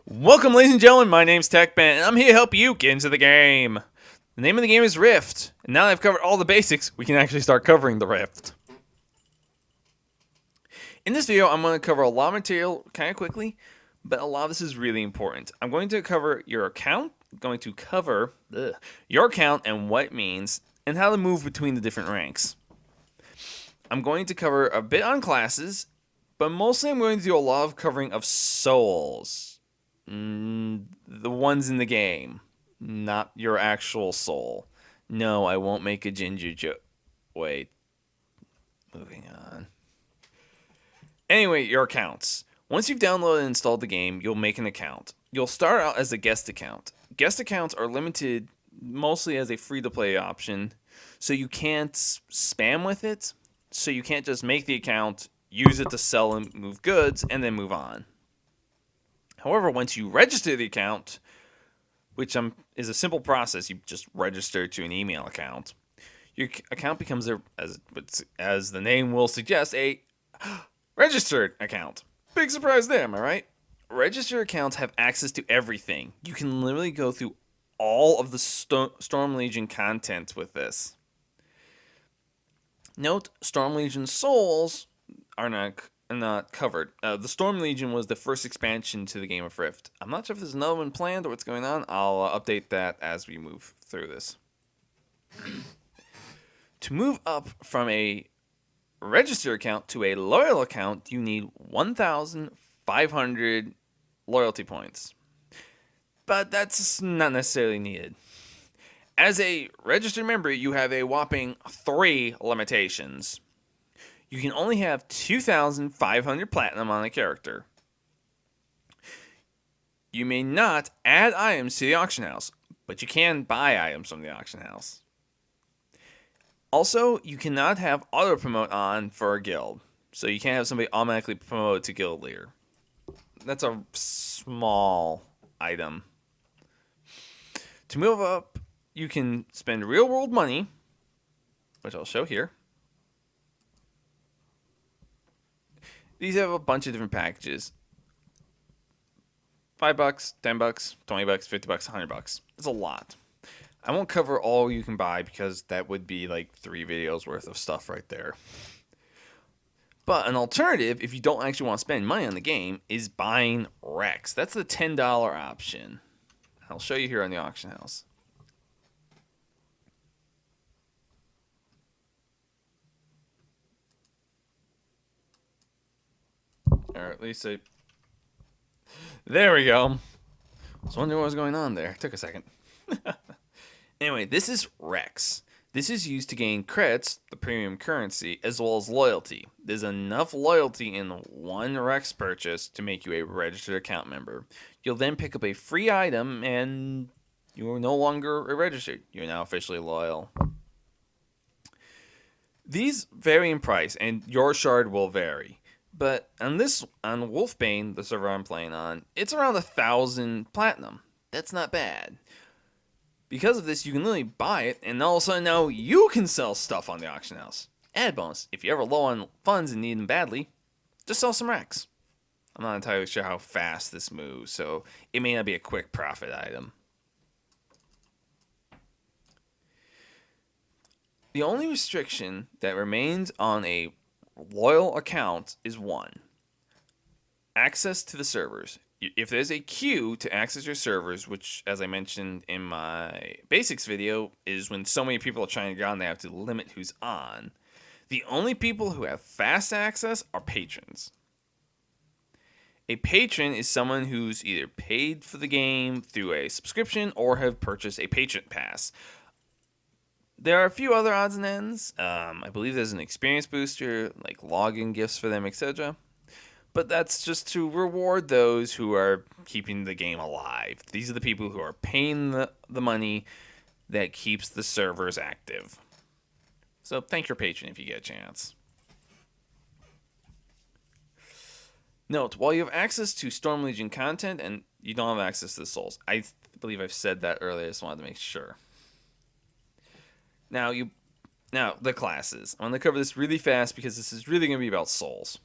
Welcome, ladies and gentlemen. My name's TechBen, and I'm here to help you get into the game. The name of the game is Rift, and now that I've covered all the basics, we can actually start covering the Rift. In this video, I'm going to cover a lot of material kind of quickly, but a lot of this is really important. I'm going to cover your account, your account and what it means, and how to move between the different ranks. I'm going to cover a bit on classes, but mostly I'm going to do a lot of covering of souls. The ones in the game, not your actual soul. No, I won't make a ginger joke. Wait. Moving on. Anyway, your accounts. Once you've downloaded and installed the game, you'll make an account. You'll start out as a guest account. Guest accounts are limited mostly as a free-to-play option, so you can't spam with it. So you can't just make the account, use it to sell and move goods, and then move on. However, once you register the account, which is a simple process, you just register to an email account, your account becomes, as the name will suggest, a registered account. Big surprise there, am I right? Registered accounts have access to everything. You can literally go through all of the Storm Legion content with this. Note, Storm Legion souls are not covered. The Storm Legion was the first expansion to the game of Rift. I'm not sure if there's another one planned or what's going on. I'll update that as we move through this. To move up from a register account to a loyal account, you need 1,500 loyalty points. But that's not necessarily needed. As a registered member, you have a whopping 3 limitations. You can only have 2,500 platinum on a character. You may not add items to the auction house, but you can buy items from the auction house. Also, you cannot have auto promote on for a guild, so you can't have somebody automatically promoted to guild leader. That's a small item. To move up, you can spend real world money, which I'll show here. These have a bunch of different packages. $5, $10, $20, $50, $100. It's a lot. I won't cover all you can buy because that would be like 3 videos worth of stuff right there. But an alternative, if you don't actually want to spend money on the game, is buying Rex. That's the $10 option. I'll show you here on the auction house. Or at least there we go. I was wondering what was going on there. It took a second. Anyway, this is Rex. This is used to gain credits, the premium currency, as well as loyalty. There's enough loyalty in one Rex purchase to make you a registered account member. You'll then pick up a free item and you are no longer a registered. You're now officially loyal. These vary in price and your shard will vary. But on Wolfbane, the server I'm playing on, it's around 1,000 platinum. That's not bad. Because of this, you can literally buy it, and all of a sudden now you can sell stuff on the auction house. Add bonus, if you're ever low on funds and need them badly, just sell some Rex. I'm not entirely sure how fast this moves, so it may not be a quick profit item. The only restriction that remains on a loyal account is one: access to the servers. If there's a queue to access your servers, which, as I mentioned in my basics video, is when so many people are trying to get on, they have to limit who's on. The only people who have fast access are patrons. A patron is someone who's either paid for the game through a subscription or have purchased a patron pass. There are a few other odds and ends. I believe there's an experience booster, like login gifts for them, etc. But that's just to reward those who are keeping the game alive. These are the people who are paying the money that keeps the servers active. So thank your patron if you get a chance. Note, while you have access to Storm Legion content and you don't have access to the souls. I believe I've said that earlier, I just wanted to make sure. Now, the classes. I'm going to cover this really fast because this is really going to be about souls.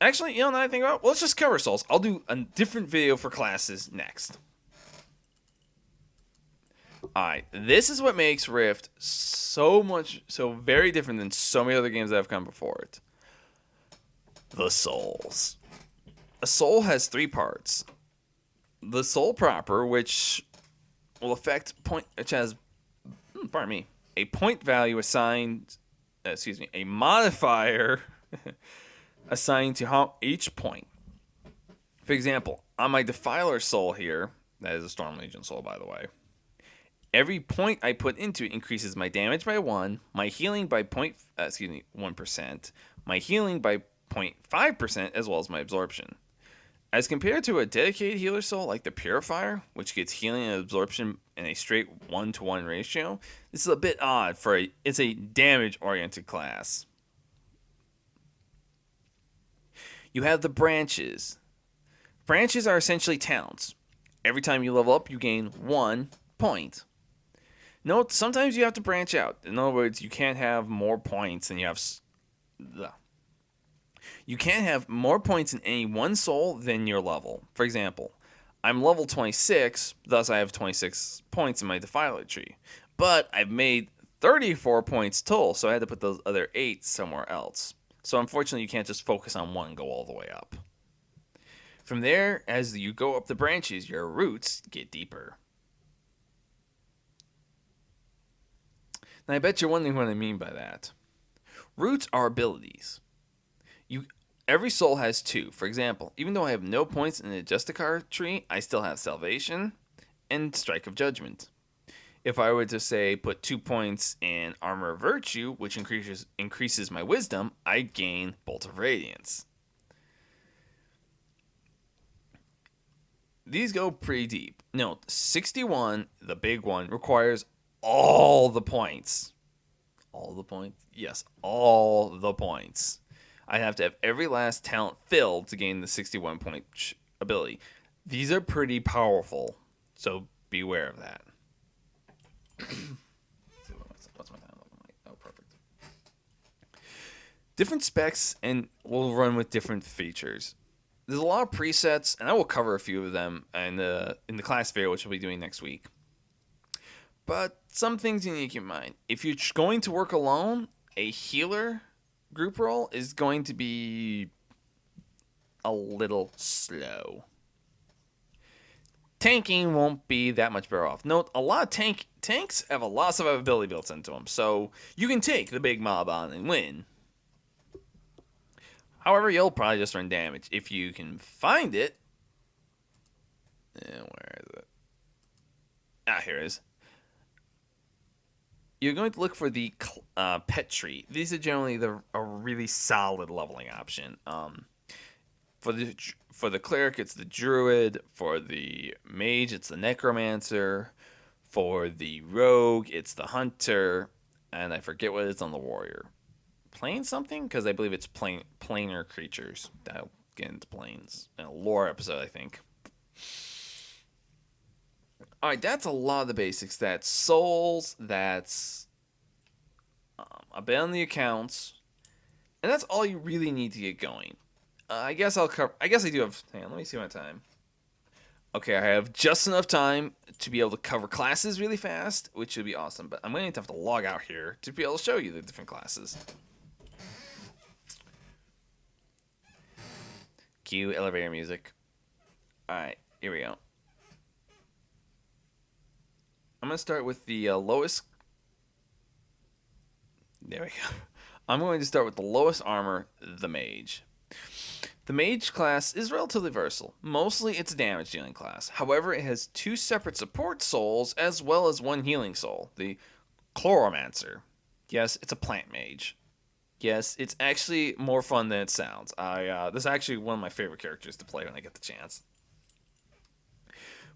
Actually, now that I think about it, let's just cover souls. I'll do a different video for classes next. Alright, this is what makes Rift so very different than so many other games that have come before it. The souls. A soul has 3 parts. The soul proper, which will affect which has, a point value assigned, a modifier assigned to each point. For example, on my Defiler soul here, that is a Storm Legion soul, by the way. Every point I put into it increases my damage by 1, my healing by 1%, my healing by 0.5%, as well as my absorption. As compared to a dedicated healer soul like the Purifier, which gets healing and absorption in a straight 1-to-1 ratio, this is a bit odd it's a damage-oriented class. You have the branches. Branches are essentially talents. Every time you level up, you gain 1 point. Note, sometimes you have to branch out. In other words, you can't have more points than you have. You can't have more points in any one soul than your level. For example, I'm level 26, thus I have 26 points in my Defiler tree. But I've made 34 points total, so I had to put those other 8 somewhere else. So unfortunately, you can't just focus on one and go all the way up. From there, as you go up the branches, your roots get deeper. Now, I bet you're wondering what I mean by that. Roots are abilities. Every soul has 2. For example, even though I have no points in the Justicar tree, I still have Salvation and Strike of Judgment. If I were to say put 2 points in Armor of Virtue, which increases my Wisdom, I gain Bolt of Radiance. These go pretty deep. Note, 61, the big one, requires all the points. All the points? Yes, all the points. I have to have every last talent filled to gain the 61 point ability. These are pretty powerful, so beware of that. What's my time looking like? Oh, perfect. Different specs, and we'll run with different features. There's a lot of presets, and I will cover a few of them in the class video, which we'll be doing next week. But some things you need to keep in mind. If you're going to work alone, a healer group roll is going to be a little slow. Tanking won't be that much better off. Note, a lot of tanks have a lot of survivability built into them, so you can take the big mob on and win. However, you'll probably just run damage. If you can find it... where is it? Here it is. You're going to look for the pet tree. These are generally a really solid leveling option. For the cleric, it's the druid. For the mage, it's the necromancer. For the rogue, it's the hunter. And I forget what it's on the warrior. Plane something? Because I believe it's planar creatures. That'll get into planes. In a lore episode, I think. Alright, that's a lot of the basics. That's souls, that's a bit on the accounts, and that's all you really need to get going. I guess I do have... Hang on, let me see my time. Okay, I have just enough time to be able to cover classes really fast, which would be awesome, but I'm going to have to log out here to be able to show you the different classes. Cue elevator music. Alright, here we go. I'm going to start with the lowest... There we go. I'm going to start with the lowest armor, the Mage. The Mage class is relatively versatile. Mostly it's a damage dealing class. However, it has 2 separate support souls as well as 1 healing soul, the Chloromancer. Yes, it's a plant mage. Yes, it's actually more fun than it sounds. This is actually one of my favorite characters to play when I get the chance.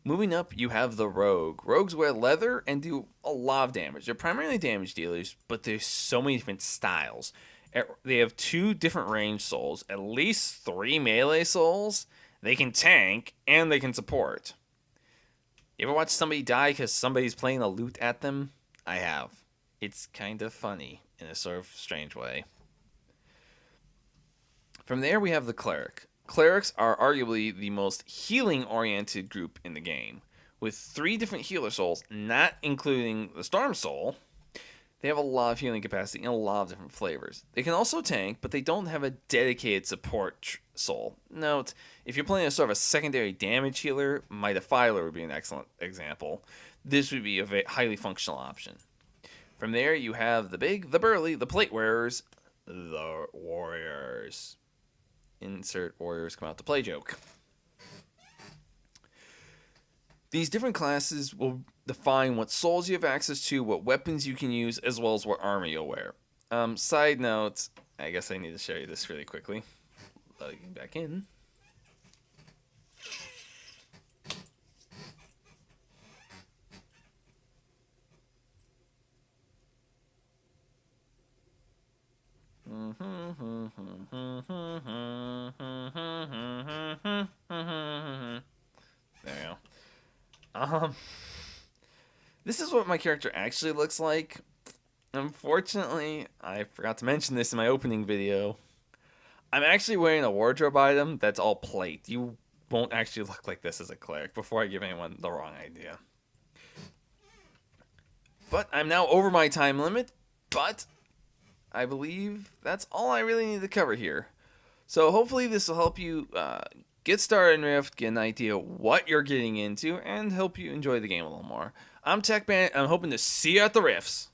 Moving up, you have the Rogue. Rogues wear leather and do a lot of damage. They're primarily damage dealers, but there's so many different styles. They have 2 different range souls, at least 3 melee souls. They can tank, and they can support. You ever watch somebody die because somebody's playing a lute at them? I have. It's kind of funny in a sort of strange way. From there, we have the Cleric. Clerics are arguably the most healing-oriented group in the game. With 3 different healer souls, not including the Storm Soul, they have a lot of healing capacity and a lot of different flavors. They can also tank, but they don't have a dedicated support soul. Note, if you're playing a sort of a secondary damage healer, My Defiler would be an excellent example. This would be a highly functional option. From there, you have the big, the burly, the plate wearers, the warriors. Insert warriors come out to play joke. These different classes will define what souls you have access to, what weapons you can use, as well as what armor you'll wear. Side note, I guess I need to show you this really quickly. Logging back in. There we go. This is what my character actually looks like. Unfortunately, I forgot to mention this in my opening video. I'm actually wearing a wardrobe item that's all plate. You won't actually look like this as a cleric, before I give anyone the wrong idea. But I'm now over my time limit, but I believe that's all I really need to cover here. So hopefully this will help you get started in Rift, get an idea what you're getting into, and help you enjoy the game a little more. I'm Tech Bandit. I'm hoping to see you at the Rifts.